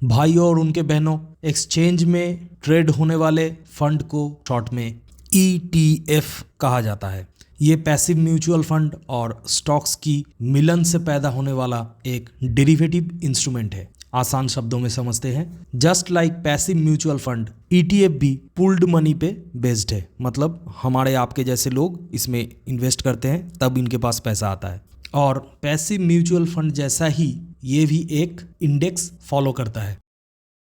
भाइयों और उनके बहनों, एक्सचेंज में ट्रेड होने वाले फंड को शॉर्ट में ETF कहा जाता है। ये पैसिव म्यूचुअल फंड और स्टॉक्स की मिलन से पैदा होने वाला एक डेरिवेटिव इंस्ट्रूमेंट है। आसान शब्दों में समझते हैं, just like passive mutual fund, ETF भी पुल्ड मनी पे बेस्ड है। मतलब हमारे आपके जैसे लोग इसमें इन्वेस्ट करते हैं तब इनके पास पैसा आता है। और पैसिव म्यूचुअल फंड जैसा ही ये भी एक इंडेक्स फॉलो करता है।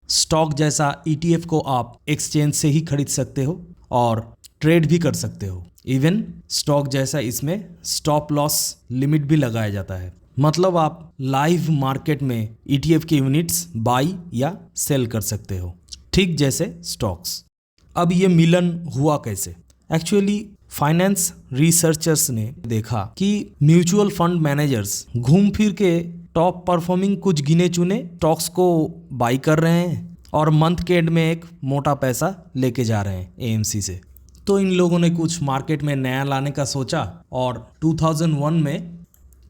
स्टॉक जैसा ETF को आप एक्सचेंज से ही खरीद सकते हो और ट्रेड भी कर सकते हो। इवन स्टॉक जैसा इसमें स्टॉप लॉस लिमिट भी लगाया जाता है। मतलब आप लाइव मार्केट में ETF के यूनिट्स बाई या सेल कर सकते हो, ठीक जैसे स्टॉक्स। अब ये मिलन हुआ कैसे? एक्चुअली फाइनेंस रिसर्चर्स ने देखा कि म्यूचुअल फंड मैनेजर्स घूम फिर के टॉप परफॉर्मिंग कुछ गिने चुने स्टॉक्स को बाई कर रहे हैं और मंथ के एंड में एक मोटा पैसा लेके जा रहे हैं AMC से। तो इन लोगों ने कुछ मार्केट में नया लाने का सोचा और 2001 में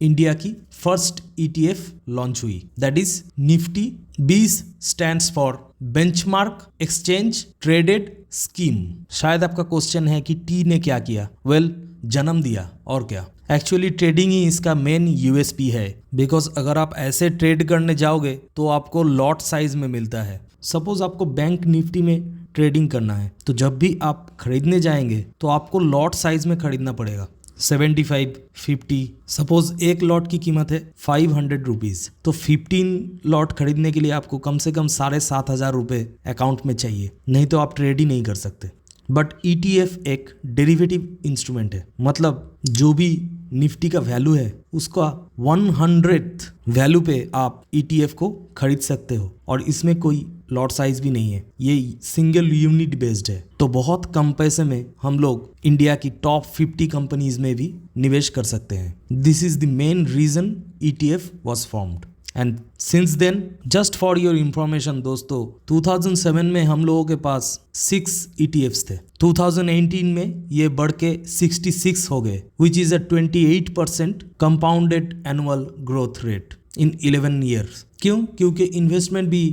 इंडिया की फर्स्ट ETF लॉन्च हुई, that is Nifty 20 stands for benchmark exchange traded scheme. शायद आपका क्वेश्चन है कि T ने क्या किया? वेल, जन्म दिया और क्या। एक्चुअली ट्रेडिंग ही इसका मेन USP है, बिकॉज अगर आप ऐसे ट्रेड करने जाओगे तो आपको लॉट साइज में मिलता है। सपोज आपको बैंक निफ्टी में ट्रेडिंग करना है तो जब भी आप खरीदने जाएंगे तो आपको लॉट साइज में खरीदना पड़ेगा। 75, 50, सपोज एक लॉट की कीमत है 500 रुपीज़, तो 15 लॉट खरीदने के लिए आपको कम से कम 7,500 रुपये अकाउंट में चाहिए, नहीं तो आप ट्रेड ही नहीं कर सकते। बट ETF एक डेरिवेटिव इंस्ट्रूमेंट है, मतलब जो भी निफ्टी का वैल्यू है उसका 100th वैल्यू पे आप ETF को खरीद सकते हो और इसमें कोई लॉट साइज भी नहीं है, ये सिंगल यूनिट बेस्ड है। तो बहुत कम पैसे में हम लोग इंडिया की टॉप 50 कंपनीज में भी निवेश कर सकते हैं। This is the main reason ETF was formed and since then, just for your information दोस्तों, 2007 में हम लोगों के पास 6 ETFs थे। 2018 में ये बढ़ के 66 हो गए, which is a 28% compounded annual growth rate in 11 years. क्यों? क्योंकि इन्वेस्टमेंट भी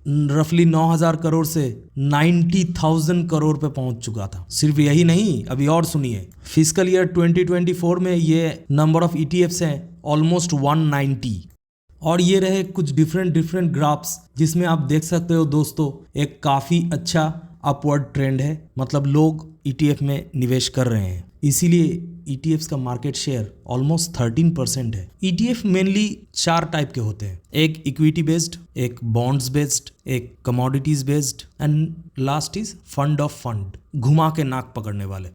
रफली 9,000 करोड़ से 90,000 करोड़ पे पहुंच चुका था। सिर्फ यही नहीं, अभी और सुनिए, फिस्कल ईयर 2024 में ये नंबर ऑफ ETFs हैं ऑलमोस्ट 190। और ये रहे कुछ डिफरेंट ग्राफ्स जिसमें आप देख सकते हो दोस्तों, एक काफ़ी अच्छा अपवर्ड ट्रेंड है। मतलब लोग ETF में निवेश कर रहे हैं, इसीलिए ETFs का मार्केट शेयर ऑलमोस्ट 13% है। ETF मेनली 4 टाइप के होते हैं, एक इक्विटी बेस्ड, एक बॉन्ड्स बेस्ड, एक commodities based and last is fund of fund, घुमा के नाक पकड़ने वाले,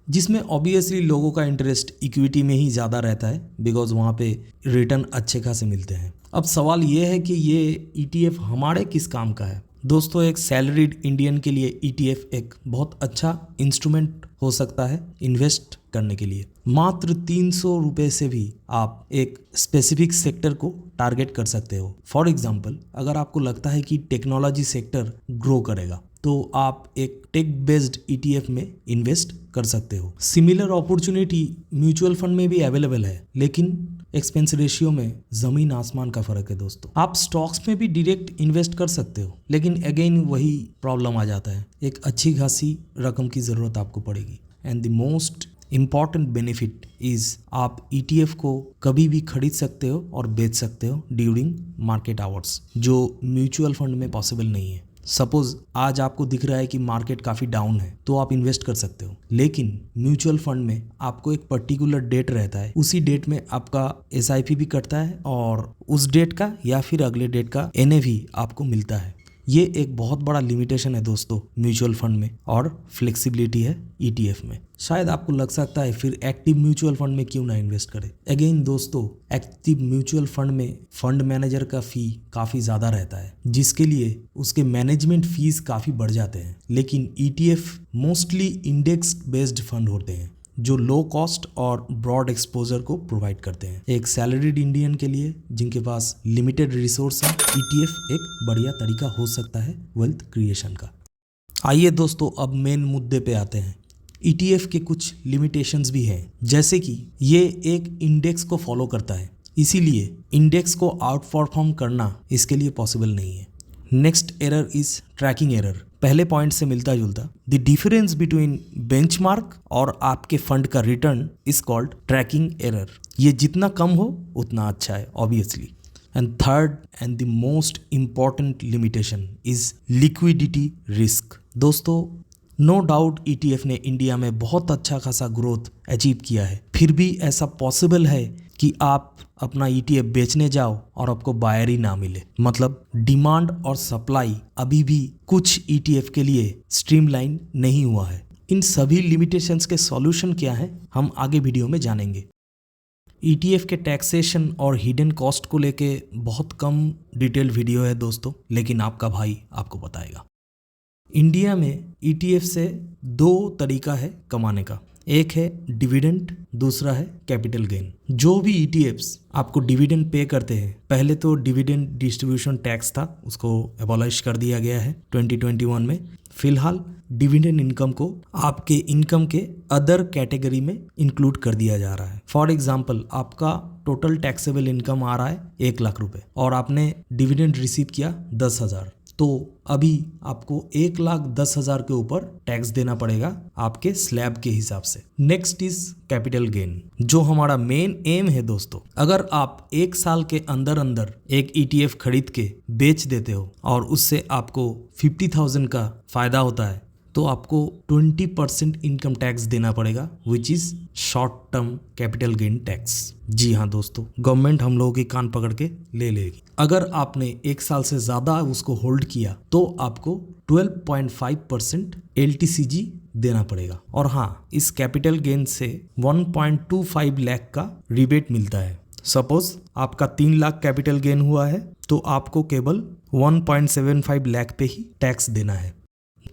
जिसमें ऑब्वियसली लोगों का इंटरेस्ट इक्विटी में ही ज़्यादा रहता है बिकॉज वहाँ पे रिटर्न अच्छे खासे मिलते हैं। अब सवाल ये है कि ये ETF हमारे किस काम का है? दोस्तों, एक सैलरीड इंडियन के लिए ETF एक बहुत अच्छा इंस्ट्रूमेंट हो सकता है इन्वेस्ट करने के लिए। मात्र 300 रुपये से भी आप एक स्पेसिफिक सेक्टर को टारगेट कर सकते हो। फॉर एग्जाम्पल, अगर आपको लगता है कि टेक्नोलॉजी सेक्टर ग्रो करेगा तो आप एक टेक बेस्ड ETF में इन्वेस्ट कर सकते हो। सिमिलर अपॉर्चुनिटी म्यूचुअल फंड में भी अवेलेबल है, लेकिन एक्सपेंस रेशियो में जमीन आसमान का फर्क है दोस्तों। आप स्टॉक्स में भी डायरेक्ट इन्वेस्ट कर सकते हो, लेकिन अगेन वही प्रॉब्लम आ जाता है, एक अच्छी खासी रकम की ज़रूरत आपको पड़ेगी। And the most important benefit is आप ETF को कभी भी खरीद सकते हो और बेच सकते हो ड्यूरिंग मार्केट आवर्स, जो म्यूचुअल फंड में पॉसिबल नहीं है। सपोज आज आपको दिख रहा है कि मार्केट काफ़ी डाउन है तो आप इन्वेस्ट कर सकते हो, लेकिन म्यूचुअल फंड में आपको एक पर्टिकुलर डेट रहता है, उसी डेट में आपका SIP भी कटता है और उस डेट का या फिर अगले डेट का NAV आपको मिलता है। ये एक बहुत बड़ा लिमिटेशन है दोस्तों म्यूचुअल फंड में, और फ्लेक्सिबिलिटी है ETF में। शायद आपको लग सकता है फिर एक्टिव म्यूचुअल फंड में क्यों ना इन्वेस्ट करें। अगेन दोस्तों, एक्टिव म्यूचुअल फंड में फंड मैनेजर का फी काफ़ी ज़्यादा रहता है, जिसके लिए उसके मैनेजमेंट फीस काफ़ी बढ़ जाते हैं। लेकिन ETF mostly index based fund होते हैं जो लो कॉस्ट और ब्रॉड एक्सपोजर को प्रोवाइड करते हैं। एक सैलरीड इंडियन के लिए जिनके पास लिमिटेड रिसोर्स है, ETF एक बढ़िया तरीका हो सकता है वेल्थ क्रिएशन का। आइए दोस्तों, अब मेन मुद्दे पे आते हैं। ETF के कुछ लिमिटेशंस भी हैं, जैसे कि ये एक इंडेक्स को फॉलो करता है, इसीलिए इंडेक्स को आउट परफॉर्म करना इसके लिए पॉसिबल नहीं है। Next error is tracking error. पहले पॉइंट से मिलता जुलता, द डिफरेंस बिटवीन बेंचमार्क और आपके फंड का return is called tracking error. ये जितना कम हो उतना अच्छा है obviously. And third and the most important limitation is liquidity risk. दोस्तों नो डाउट ETF ने इंडिया में बहुत अच्छा खासा ग्रोथ अचीव किया है, फिर भी ऐसा पॉसिबल है कि आप अपना ETF बेचने जाओ और आपको बायर ही ना मिले। मतलब डिमांड और सप्लाई अभी भी कुछ ETF के लिए स्ट्रीमलाइन नहीं हुआ है। इन सभी लिमिटेशंस के सॉल्यूशन क्या है हम आगे वीडियो में जानेंगे। ETF के टैक्सेशन और हिडन कॉस्ट को लेके बहुत कम डिटेल वीडियो है दोस्तों, लेकिन आपका भाई आपको बताएगा। इंडिया में ETF से दो तरीका है कमाने का, एक है डिविडेंड, दूसरा है कैपिटल गेन। जो भी ETFs आपको डिविडेंड पे करते हैं, पहले तो डिविडेंड डिस्ट्रीब्यूशन टैक्स था, उसको एबॉलिश कर दिया गया है 2021 में। फिलहाल डिविडेंड इनकम को आपके इनकम के अदर कैटेगरी में इंक्लूड कर दिया जा रहा है। फॉर एग्जाम्पल आपका टोटल टैक्सेबल इनकम आ रहा है 1 लाख रुपए और आपने डिविडेंड रिसीव किया 10,000, तो अभी आपको 1,10,000 के ऊपर टैक्स देना पड़ेगा आपके स्लैब के हिसाब से। नेक्स्ट इज कैपिटल गेन, जो हमारा मेन एम है दोस्तों। अगर आप 1 साल के अंदर अंदर एक ETF खरीद के बेच देते हो और उससे आपको 50,000 का फायदा होता है, तो आपको 20% इनकम टैक्स देना पड़ेगा, which is short term capital gain tax. जी हाँ दोस्तों, गवर्नमेंट हम लोगों की कान पकड़ के ले लेगी। अगर आपने 1 साल से ज्यादा उसको होल्ड किया तो आपको 12.5% LTCG देना पड़ेगा। और हाँ, इस कैपिटल गेन से 1.25 लाख का रिबेट मिलता है। सपोज आपका 3 लाख कैपिटल गेन हुआ है तो आपको केवल 1.75 लाख पे ही टैक्स देना है।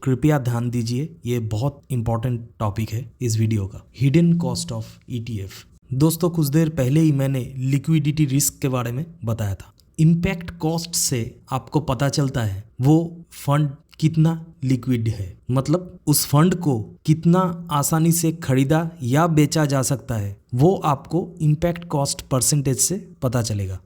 कृपया ध्यान दीजिए, ये बहुत इंपॉर्टेंट टॉपिक है इस वीडियो का, हिडन कॉस्ट ऑफ ETF। दोस्तों कुछ देर पहले ही मैंने लिक्विडिटी रिस्क के बारे में बताया था। इम्पैक्ट कॉस्ट से आपको पता चलता है वो फंड कितना लिक्विड है, मतलब उस फंड को कितना आसानी से खरीदा या बेचा जा सकता है, वो आपको इम्पैक्ट कॉस्ट परसेंटेज से पता चलेगा।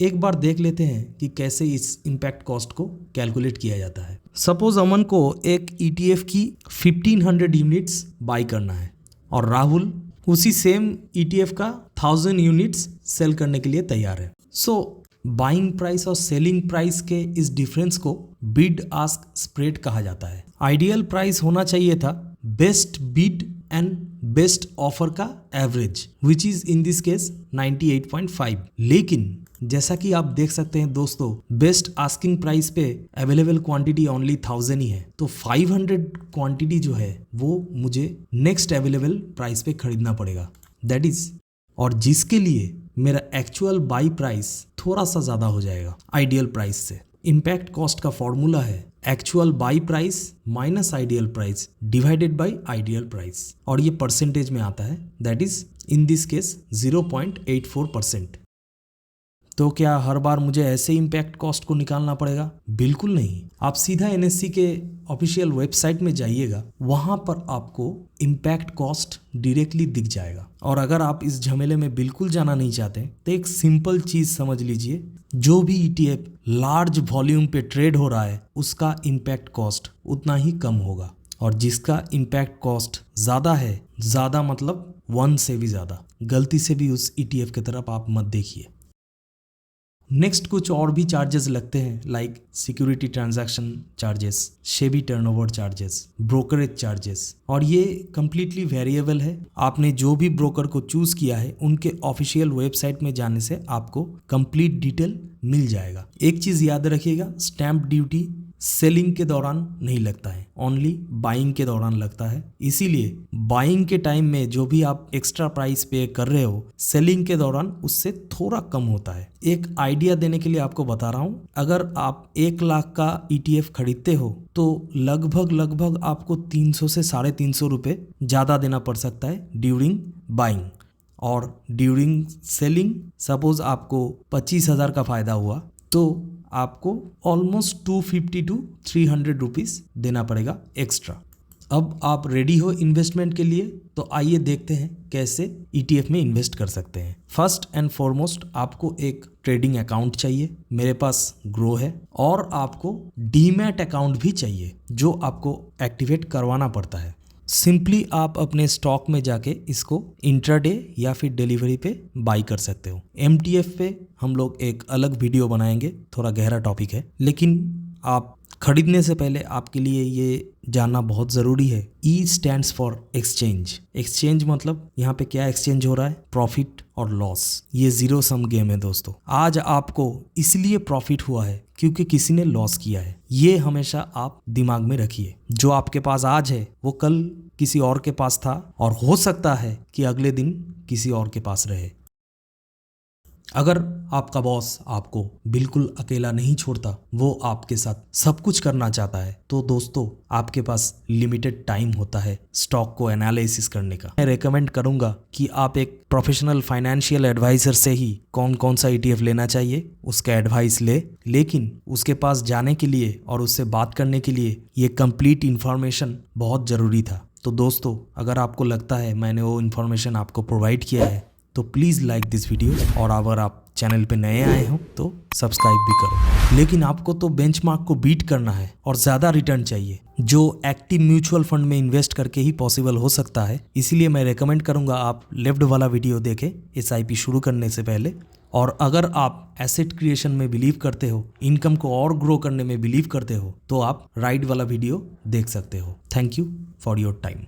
एक बार देख लेते हैं कि कैसे इस इम्पैक्ट कॉस्ट को कैलकुलेट किया जाता है। सपोज अमन को एक ETF की 1500 यूनिट्स बाई करना है और राहुल उसी सेम ETF का 1000 यूनिट्स सेल करने के लिए तैयार है। सो बाइंग प्राइस और सेलिंग प्राइस के इस डिफरेंस को बिड आस्क स्प्रेड कहा जाता है। आइडियल प्राइस होना चाहिए था best bid and best offer का average, which is in this case 98.5। लेकिन जैसा कि आप देख सकते हैं दोस्तों, बेस्ट आस्किंग प्राइस पे अवेलेबल क्वांटिटी ओनली 1000 ही है, तो 500 क्वांटिटी जो है वो मुझे नेक्स्ट अवेलेबल प्राइस पे खरीदना पड़ेगा, दैट इज, और जिसके लिए मेरा एक्चुअल बाई प्राइस थोड़ा सा ज्यादा हो जाएगा आइडियल प्राइस से। इम्पैक्ट कॉस्ट का फॉर्मूला है actual by price minus ideal price divided by ideal price, और ये परसेंटेज में आता है, that is in this case 0.84%। तो क्या हर बार मुझे ऐसे इम्पैक्ट कॉस्ट को निकालना पड़ेगा? बिल्कुल नहीं। आप सीधा NSE के ऑफिशियल वेबसाइट में जाइएगा, वहां पर आपको इम्पैक्ट कॉस्ट डायरेक्टली दिख जाएगा। और अगर आप इस झमेले में बिल्कुल जाना नहीं चाहते तो एक सिंपल चीज समझ लीजिए, जो भी ETF लार्ज वॉल्यूम पे ट्रेड हो रहा है उसका इम्पैक्ट कॉस्ट उतना ही कम होगा, और जिसका इम्पैक्ट कॉस्ट ज्यादा है, ज्यादा मतलब 1 से भी ज्यादा, गलती से भी उस ETF की तरफ आप मत देखिए। नेक्स्ट कुछ और भी चार्जेस लगते हैं, like security transaction charges, SEBI turnover charges, brokerage charges, और ये कम्प्लीटली वेरिएबल है। आपने जो भी ब्रोकर को चूज किया है उनके ऑफिशियल वेबसाइट में जाने से आपको कंप्लीट डिटेल मिल जाएगा। एक चीज याद रखिएगा, स्टैंप ड्यूटी सेलिंग के दौरान नहीं लगता है, ओनली बाइंग के दौरान लगता है। इसीलिए बाइंग के टाइम में जो भी आप एक्स्ट्रा प्राइस पे कर रहे हो, सेलिंग के दौरान उससे थोड़ा कम होता है। एक आइडिया देने के लिए आपको बता रहा हूँ, अगर आप 1 लाख का ETF खरीदते हो तो लगभग आपको 300 से 350 रुपये ज़्यादा देना पड़ सकता है ड्यूरिंग बाइंग, और ड्यूरिंग सेलिंग सपोज आपको 25,000 का फायदा हुआ तो आपको ऑलमोस्ट 250 to 300 रुपीज देना पड़ेगा एक्स्ट्रा। अब आप रेडी हो इन्वेस्टमेंट के लिए, तो आइए देखते हैं कैसे ETF में इन्वेस्ट कर सकते हैं। फर्स्ट एंड फॉरमोस्ट आपको एक ट्रेडिंग अकाउंट चाहिए, मेरे पास ग्रो है, और आपको डीमैट अकाउंट भी चाहिए जो आपको एक्टिवेट करवाना पड़ता है। सिंपली आप अपने स्टॉक में जाके इसको इंट्राडे या फिर डिलीवरी पे बाई कर सकते हो। MTF पे हम लोग एक अलग वीडियो बनाएंगे, थोड़ा गहरा टॉपिक है, लेकिन आप खरीदने से पहले आपके लिए ये जानना बहुत ज़रूरी है। E stands for exchange. Exchange मतलब यहाँ पे क्या एक्सचेंज हो रहा है, प्रॉफिट और लॉस। ये जीरो सम गेम है दोस्तों। आज आपको इसलिए प्रॉफिट हुआ है क्योंकि किसी ने लॉस किया है। ये हमेशा आप दिमाग में रखिए। जो आपके पास आज है वो कल किसी और के पास था, और हो सकता है कि अगले दिन किसी और के पास रहे। अगर आपका बॉस आपको बिल्कुल अकेला नहीं छोड़ता, वो आपके साथ सब कुछ करना चाहता है, तो दोस्तों आपके पास लिमिटेड टाइम होता है स्टॉक को एनालिसिस करने का। मैं रेकमेंड करूंगा कि आप एक प्रोफेशनल फाइनेंशियल एडवाइजर से ही कौन कौन सा ETF लेना चाहिए उसका एडवाइस ले, लेकिन उसके पास जाने के लिए और उससे बात करने के लिए ये कंप्लीट इन्फॉर्मेशन बहुत ज़रूरी था। तो दोस्तों अगर आपको लगता है मैंने वो इन्फॉर्मेशन आपको प्रोवाइड किया है, तो प्लीज़ लाइक दिस वीडियो, और अगर आप चैनल पे नए आए हो तो सब्सक्राइब भी करो। लेकिन आपको तो बेंचमार्क को बीट करना है और ज़्यादा रिटर्न चाहिए, जो एक्टिव म्यूचुअल फंड में इन्वेस्ट करके ही पॉसिबल हो सकता है। इसीलिए मैं रेकमेंड करूंगा आप लेफ्ट वाला वीडियो देखें SIP शुरू करने से पहले। और अगर आप एसेट क्रिएशन में बिलीव करते हो, इनकम को और ग्रो करने में बिलीव करते हो, तो आप राइट वाला वीडियो देख सकते हो। Thank you for your time.